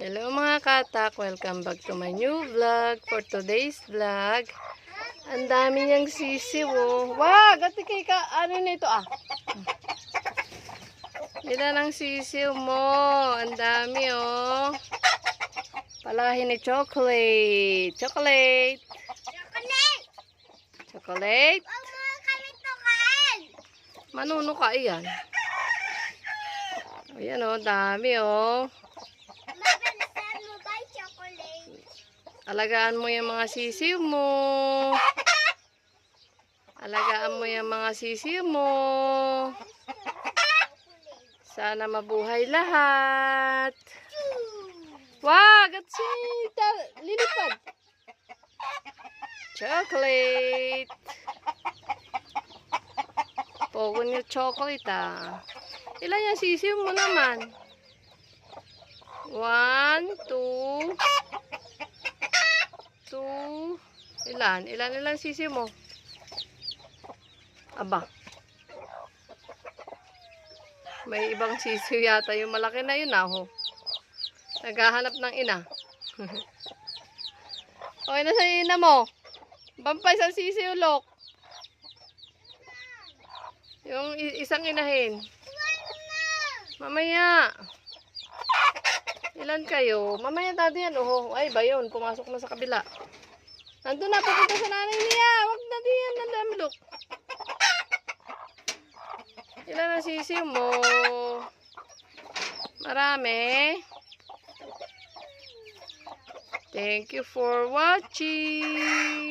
Hello mga katak, welcome back to my new vlog. For today's vlog, ang dami niyang sisiw oh. Wag! Ati kay ka, ano na ito ah? Ilan ang sisiw mo? Ang dami oh. Palahin ni chocolate. Chocolate! Chocolate! Chocolate? Huwag mo kami tukain! Manuno ka iyan. Ayan oh, dami oh. Mabilisan mo ba yung chocolate? Alagaan mo yung mga sisiw mo. Alagaan mo yung mga sisiw mo. Sana mabuhay lahat. Wag! At si lilipad. Chocolate. Pogo niyo chocolate ah. Ilan yung sisiw mo naman? 1, 2, 2. Ilan sisiw mo? Aba. May ibang sisiw yata. Yung malaki na yun ah. Ho. Naghahanap ng ina. Okay na sa ina mo. Bampay sa sisiw lok. Yung isang inahin. Mamaya. Ilan kayo? Mamaya daddy yan. Oh. Ay ba yun? Pumasok na sa kabila. Nandun na. Pupunta sa nanay niya. Huwag na diyan. Nandamlok. Ilan ang sisiw mo? Marami. Thank you for watching.